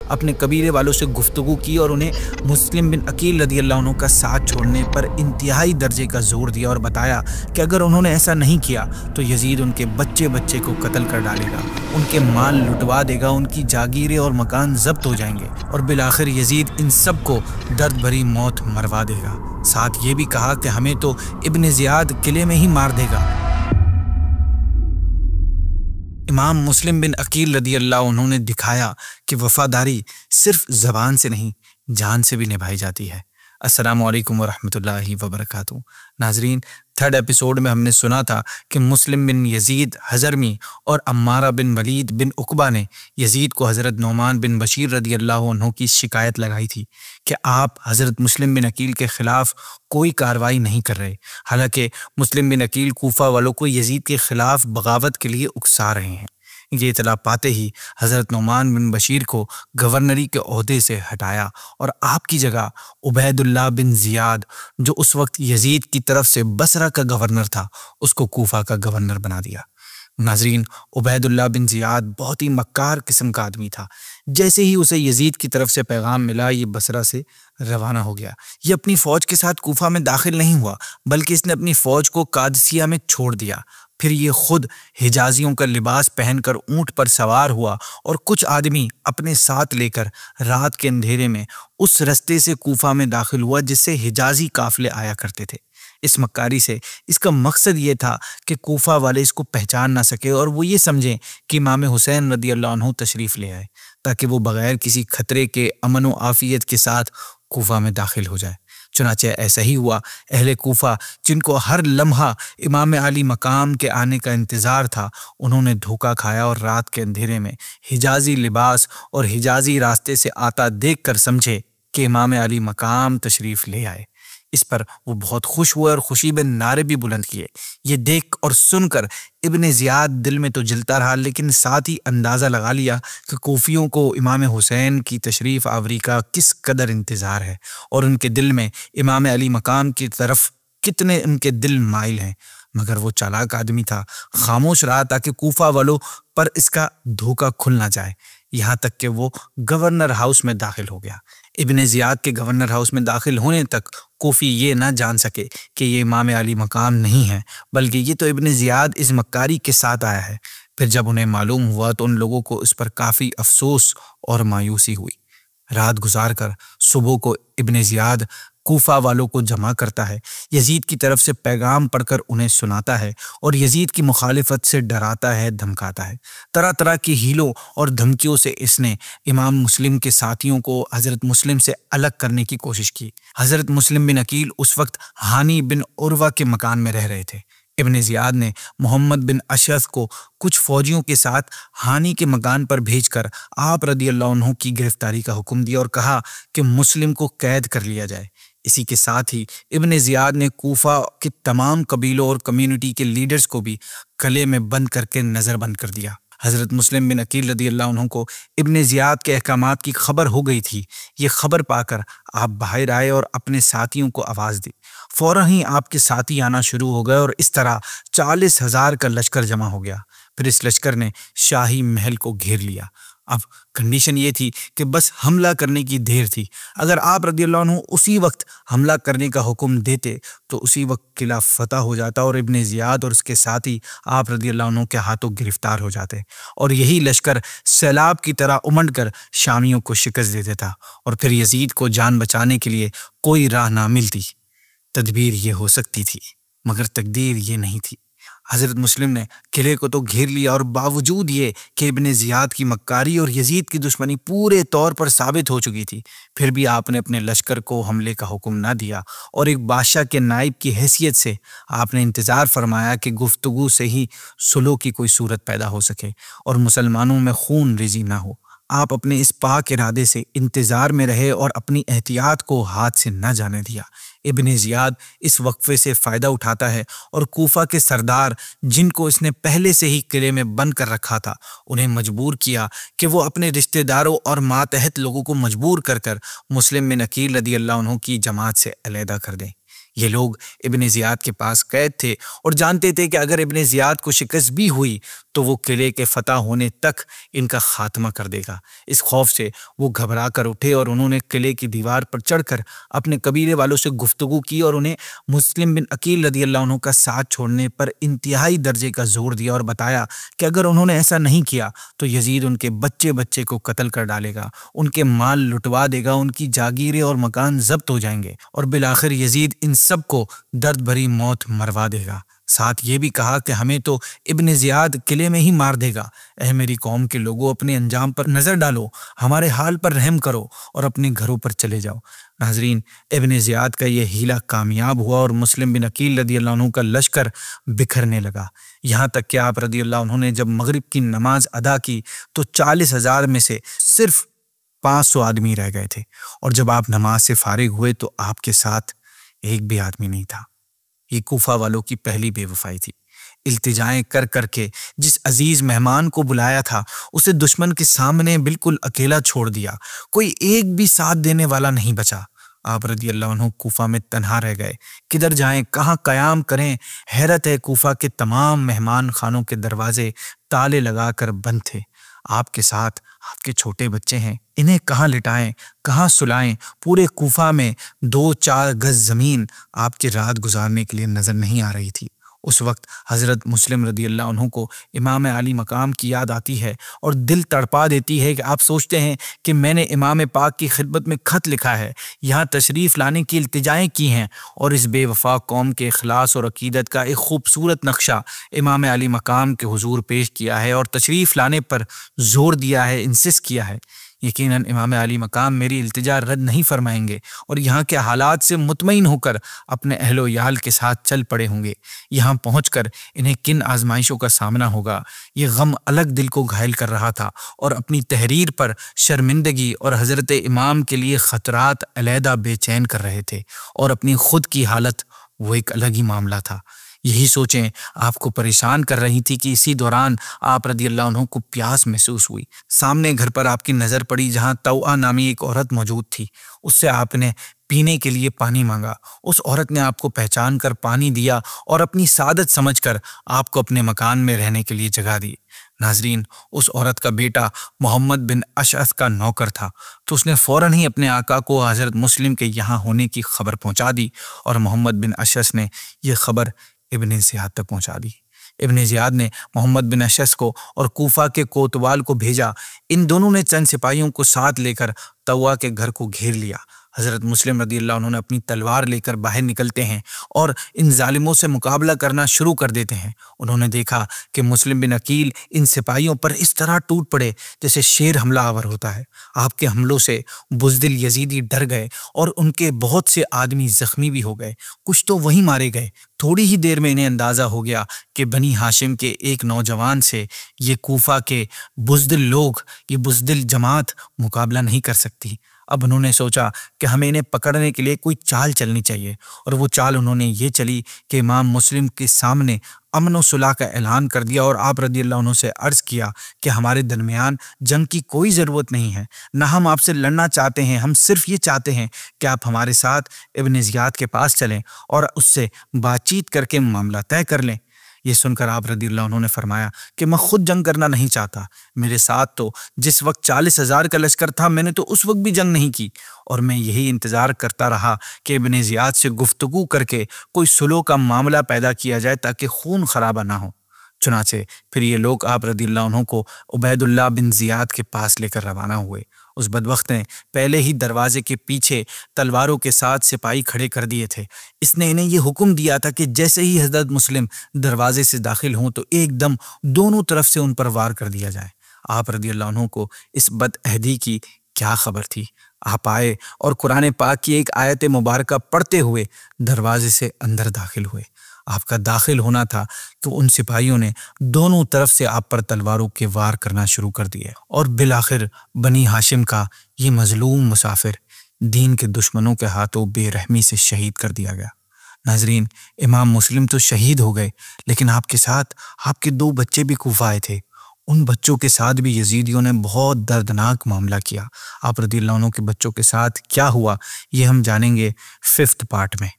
اپنے قبیلے والوں سے گفتگو کی اور انہیں مسلم بن عقیل رضی اللہ عنہ کا ساتھ چھوڑنے پر انتہائی درجے کا زور دیا اور بتایا کہ اگر انہوں نے ایسا نہیں کیا تو یزید ان کے بچے بچے کو قتل کر ڈالے گا، ان کے مال لٹوا دے گا، ان کی جاگیریں اور مکان ضبط ہو جائیں گے اور بالآخر یزید ان سب کو درد بھری موت مروا دے گا۔ ساتھ یہ بھی کہا کہ ہمیں تو ابن زیاد قلعے میں ہی مار دے گا۔ امام مسلم بن عقیل رضی اللہ عنہ نے دکھایا کہ وفاداری صرف زبان سے نہیں، جان سے بھی نبھائی جاتی ہے۔ السلام علیکم ورحمۃ اللہ وبرکاتہ۔ ناظرین، 3rd ایپیسوڈ میں ہم نے سنا تھا کہ مسلم بن یزید حضرمی اور عمارہ بن ولید بن عقبہ نے یزید کو حضرت نعمان بن بشیر رضی اللہ عنہ کی شکایت لگائی تھی کہ آپ حضرت مسلم بن عقیل کے خلاف کوئی کارروائی نہیں کر رہے، حالانکہ مسلم بن عقیل کوفہ والوں کو یزید کے خلاف بغاوت کے لیے اکسا رہے ہیں۔ یہ اطلاع پاتے ہی حضرت نعمان بن بشیر کو گورنری کے عہدے سے ہٹایا اور آپ کی جگہ عبید اللہ بن زیاد، جو اس وقت یزید کی طرف سے بصرہ کا گورنر تھا، اس کو کوفہ کا گورنر بنا دیا۔ ناظرین، عبید اللہ بن زیاد بہت ہی مکار قسم کا آدمی تھا۔ جیسے ہی اسے یزید کی طرف سے پیغام ملا، یہ بصرہ سے روانہ ہو گیا۔ یہ اپنی فوج کے ساتھ کوفہ میں داخل نہیں ہوا، بلکہ اس نے اپنی فوج کو قادسیہ میں چھوڑ دیا۔ پھر یہ خود حجازیوں کا لباس پہن کر اونٹ پر سوار ہوا اور کچھ آدمی اپنے ساتھ لے کر رات کے اندھیرے میں اس رستے سے کوفہ میں داخل ہوا جس سے حجازی قافلے آیا کرتے تھے۔ اس مکاری سے اس کا مقصد یہ تھا کہ کوفہ والے اس کو پہچان نہ سکے اور وہ یہ سمجھیں کہ امام حسین رضی اللہ عنہ تشریف لے آئے، تاکہ وہ بغیر کسی خطرے کے امن و عافیت کے ساتھ کوفہ میں داخل ہو جائے۔ چنانچہ ایسا ہی ہوا۔ اہل کوفہ، جن کو ہر لمحہ امام علی مقام کے آنے کا انتظار تھا، انہوں نے دھوکہ کھایا اور رات کے اندھیرے میں حجازی لباس اور حجازی راستے سے آتا دیکھ کر سمجھے کہ امام علی مقام تشریف لے آئے۔ اس پر وہ بہت خوش ہوئے اور خوشی میں نعرے بھی بلند کیے۔ یہ دیکھ اور سن کر ابن زیاد دل میں تو جلتا رہا، لیکن ساتھ ہی اندازہ لگا لیا کہ کوفیوں کو امام حسین کی تشریف آوری کا کس قدر انتظار ہے اور ان کے دل میں امام علی مقام کی طرف کتنے ان کے دل مائل ہیں۔ مگر وہ چالاک آدمی تھا، خاموش رہا تاکہ کوفہ والوں پر اس کا دھوکہ کھل نہ جائے، یہاں تک کہ وہ گورنر ہاؤس میں داخل ہو گیا۔ ابن زیاد کے گورنر ہاؤس میں داخل ہونے تک کوفی یہ نہ جان سکے کہ یہ امام علی مقام نہیں ہے، بلکہ یہ تو ابن زیاد اس مکاری کے ساتھ آیا ہے۔ پھر جب انہیں معلوم ہوا تو ان لوگوں کو اس پر کافی افسوس اور مایوسی ہوئی۔ رات گزار کر صبح کو ابن زیاد کوفہ والوں کو جمع کرتا ہے، یزید کی طرف سے پیغام پڑھ کر انہیں سناتا ہے اور یزید کی مخالفت سے ڈراتا ہے، دھمکاتا ہے۔ طرح طرح کی ہیلوں اور دھمکیوں سے اس نے امام مسلم کے ساتھیوں کو حضرت مسلم سے الگ کرنے کی کوشش کی۔ حضرت مسلم بن عقیل اس وقت ہانی بن عروہ کے مکان میں رہ رہے تھے۔ ابن زیاد نے محمد بن اشعث کو کچھ فوجیوں کے ساتھ ہانی کے مکان پر بھیج کر آپ رضی اللہ عنہ کی گرفتاری کا حکم دیا اور کہا کہ مسلم کو قید کر لیا جائے۔ اسی کے ساتھ ہی ابن زیاد نے کوفہ کے تمام قبیلوں اور کمیونٹی کے لیڈرز کو بھی قلعے میں بند کر کے نظر بند کر دیا۔ حضرت مسلم بن عقیل رضی اللہ عنہ کو ابن زیاد کے احکامات کی خبر ہو گئی تھی۔ یہ خبر پا کر آپ باہر آئے اور اپنے ساتھیوں کو آواز دی۔ فوراً ہی آپ کے ساتھی آنا شروع ہو گئے اور اس طرح 40,000 کا لشکر جمع ہو گیا۔ پھر اس لشکر نے شاہی محل کو گھیر لیا۔ اب کنڈیشن یہ تھی کہ بس حملہ کرنے کی دیر تھی۔ اگر آپ رضی اللہ عنہ اسی وقت حملہ کرنے کا حکم دیتے تو اسی وقت قلعہ فتح ہو جاتا اور ابن زیاد اور اس کے ساتھی آپ رضی اللہ عنہ کے ہاتھوں گرفتار ہو جاتے، اور یہی لشکر سیلاب کی طرح امنڈ کر شامیوں کو شکست دے دیتا اور پھر یزید کو جان بچانے کے لیے کوئی راہ نہ ملتی۔ تدبیر یہ ہو سکتی تھی، مگر تقدیر یہ نہیں تھی۔ حضرت مسلم نے قلعے کو تو گھیر لیا اور باوجود یہ کہ ابن زیاد کی مکاری اور یزید کی دشمنی پورے طور پر ثابت ہو چکی تھی، پھر بھی آپ نے اپنے لشکر کو حملے کا حکم نہ دیا اور ایک بادشاہ کے نائب کی حیثیت سے آپ نے انتظار فرمایا کہ گفتگو سے ہی صلح کی کوئی صورت پیدا ہو سکے اور مسلمانوں میں خون ریزی نہ ہو۔ آپ اپنے اس پاک ارادے سے انتظار میں رہے اور اپنی احتیاط کو ہاتھ سے نہ جانے دیا۔ ابن زیاد اس وقفے سے فائدہ اٹھاتا ہے اور کوفہ کے سردار، جن کو اس نے پہلے سے ہی قلعے میں بند کر رکھا تھا، انہیں مجبور کیا کہ وہ اپنے رشتہ داروں اور ماتحت لوگوں کو مجبور کر کر مسلم بن عقیل رضی اللہ عنہ کی جماعت سے علیحدہ کر دیں۔ یہ لوگ ابن زیاد کے پاس قید تھے اور جانتے تھے کہ اگر ابن زیاد کو شکست بھی ہوئی تو وہ قلعے کے فتح ہونے تک ان کا خاتمہ کر دے گا۔ اس خوف سے وہ گھبرا کر اٹھے اور انہوں نے قلعے کی دیوار پر چڑھ کر اپنے قبیلے والوں سے گفتگو کی اور انہیں مسلم بن عقیل رضی اللہ عنہ کا ساتھ چھوڑنے پر انتہائی درجے کا زور دیا اور بتایا کہ اگر انہوں نے ایسا نہیں کیا تو یزید ان کے بچے بچے کو قتل کر ڈالے گا، ان کے مال لٹوا دے گا، ان کی جاگیریں اور مکان ضبط ہو جائیں گے اور بالآخر یزید ان سب کو درد بھری موت مروا دے گا۔ ساتھ یہ بھی کہا کہ ہمیں تو ابن زیاد قلعے میں ہی مار دے گا۔ اے میری قوم کے لوگوں، اپنے انجام پر نظر ڈالو، ہمارے حال پر رحم کرو اور اپنے گھروں پر چلے جاؤ۔ ناظرین، ابن زیاد کا یہ حیلہ کامیاب ہوا اور مسلم بن عقیل رضی اللہ عنہ کا لشکر بکھرنے لگا، یہاں تک کہ آپ رضی اللہ عنہ نے جب مغرب کی نماز ادا کی تو 40,000 میں سے صرف 500 آدمی رہ گئے تھے، اور جب آپ نماز سے فارغ ہوئے تو آپ کے ساتھ ایک بھی آدمی نہیں تھا۔ یہ کوفہ والوں کی پہلی بے وفائی تھی۔ التجائیں کر کر کے جس عزیز مہمان کو بلایا تھا اسے دشمن کے سامنے بالکل اکیلا چھوڑ دیا، کوئی ایک بھی ساتھ دینے والا نہیں بچا۔ آپ رضی اللہ عنہ کوفہ میں تنہا رہ گئے، کدھر جائیں، کہاں قیام کریں۔ حیرت ہے، کوفہ کے تمام مہمان خانوں کے دروازے تالے لگا کر بند تھے۔ آپ کے ساتھ آپ کے چھوٹے بچے ہیں، انہیں کہاں لٹائیں، کہاں سلائیں۔ پورے کوفہ میں 2-4 گز زمین آپ کی رات گزارنے کے لیے نظر نہیں آ رہی تھی۔ اس وقت حضرت مسلم رضی اللہ عنہ کو امام علی مقام کی یاد آتی ہے اور دل تڑپا دیتی ہے کہ آپ سوچتے ہیں کہ میں نے امام پاک کی خدمت میں خط لکھا ہے، یہاں تشریف لانے کی التجائیں کی ہیں، اور اس بے وفا قوم کے اخلاص اور عقیدت کا ایک خوبصورت نقشہ امام علی مقام کے حضور پیش کیا ہے اور تشریف لانے پر زور دیا ہے، انسسٹ کیا ہے۔ یقیناً امام علی مقام میری التجا رد نہیں فرمائیں گے اور یہاں کے حالات سے مطمئن ہو کر اپنے اہل و عیال کے ساتھ چل پڑے ہوں گے۔ یہاں پہنچ کر انہیں کن آزمائشوں کا سامنا ہوگا، یہ غم الگ دل کو گھائل کر رہا تھا، اور اپنی تحریر پر شرمندگی اور حضرت امام کے لیے خطرات علیحدہ بے چین کر رہے تھے، اور اپنی خود کی حالت وہ ایک الگ ہی معاملہ تھا۔ یہی سوچیں آپ کو پریشان کر رہی تھی کہ اسی دوران آپ رضی اللہ عنہ کو پیاس محسوس ہوئی۔ سامنے گھر پر آپ کی نظر پڑی جہاں توعہ نامی ایک عورت موجود تھی، اس سے آپ نے پینے کے لیے پانی مانگا۔ اس عورت نے آپ کو پہچان کر پانی دیا اور اپنی سعادت سمجھ کر آپ کو اپنے مکان میں رہنے کے لیے جگہ دی۔ ناظرین، اس عورت کا بیٹا محمد بن اشعث کا نوکر تھا، تو اس نے فوراً ہی اپنے آقا کو حضرت مسلم کے یہاں ہونے کی خبر پہنچا دی، اور محمد بن اشعث نے یہ خبر ابن زیاد تک پہنچا دی۔ ابن زیاد نے محمد بن اشعث کو اور کوفہ کے کوتوال کو بھیجا۔ ان دونوں نے چند سپاہیوں کو ساتھ لے کر توعہ کے گھر کو گھیر لیا۔ حضرت مسلم رضی اللہ عنہ نے اپنی تلوار لے کر باہر نکلتے ہیں اور ان ظالموں سے مقابلہ کرنا شروع کر دیتے ہیں۔ انہوں نے دیکھا کہ مسلم بن عقیل ان سپاہیوں پر اس طرح ٹوٹ پڑے جیسے شیر حملہ آور ہوتا ہے۔ آپ کے حملوں سے بزدل یزیدی ڈر گئے اور ان کے بہت سے آدمی زخمی بھی ہو گئے، کچھ تو وہیں مارے گئے۔ تھوڑی ہی دیر میں انہیں اندازہ ہو گیا کہ بنی ہاشم کے ایک نوجوان سے یہ کوفہ کے بزدل لوگ، یہ بزدل جماعت مقابلہ نہیں کر سکتی۔ اب انہوں نے سوچا کہ ہمیں انہیں پکڑنے کے لیے کوئی چال چلنی چاہیے، اور وہ چال انہوں نے یہ چلی کہ امام مسلم کے سامنے امن و صلح کا اعلان کر دیا اور آپ رضی اللہ عنہ سے عرض کیا کہ ہمارے درمیان جنگ کی کوئی ضرورت نہیں ہے، نہ ہم آپ سے لڑنا چاہتے ہیں، ہم صرف یہ چاہتے ہیں کہ آپ ہمارے ساتھ ابن زیاد کے پاس چلیں اور اس سے بات چیت کر کے معاملہ طے کر لیں۔ یہ سن کر آپ رضی اللہ عنہ نے فرمایا کہ میں خود جنگ کرنا نہیں چاہتا، میرے ساتھ تو جس وقت 40,000 کا لشکر تھا میں نے تو اس وقت بھی جنگ نہیں کی، اور میں یہی انتظار کرتا رہا کہ ابن زیاد سے گفتگو کر کے کوئی صلح کا معاملہ پیدا کیا جائے تاکہ خون خرابہ نہ ہو۔ چنانچہ پھر یہ لوگ آپ رضی اللہ عنہ کو عبید اللہ بن زیاد کے پاس لے کر روانہ ہوئے۔ اس بدبخت نے پہلے ہی دروازے کے پیچھے تلواروں کے ساتھ سپاہی کھڑے کر دیے تھے۔ اس نے انہیں یہ حکم دیا تھا کہ جیسے ہی حضرت مسلم دروازے سے داخل ہوں تو ایک دم دونوں طرف سے ان پر وار کر دیا جائے۔ آپ رضی اللہ عنہ کو اس بد عہدی کی کیا خبر تھی؟ آپ آئے اور قرآن پاک کی ایک آیت مبارکہ پڑھتے ہوئے دروازے سے اندر داخل ہوئے۔ آپ کا داخل ہونا تھا تو ان سپاہیوں نے دونوں طرف سے آپ پر تلواروں کے وار کرنا شروع کر دیے، اور بالآخر بنی ہاشم کا یہ مظلوم مسافر دین کے دشمنوں کے ہاتھوں بے رحمی سے شہید کر دیا گیا۔ ناظرین، امام مسلم تو شہید ہو گئے، لیکن آپ کے ساتھ آپ کے 2 بچے بھی کوفہ آئے تھے۔ ان بچوں کے ساتھ بھی یزیدیوں نے بہت دردناک معاملہ کیا۔ آپ رضی اللہ عنہ کے بچوں کے ساتھ کیا ہوا یہ ہم جانیں گے 5th پارٹ میں۔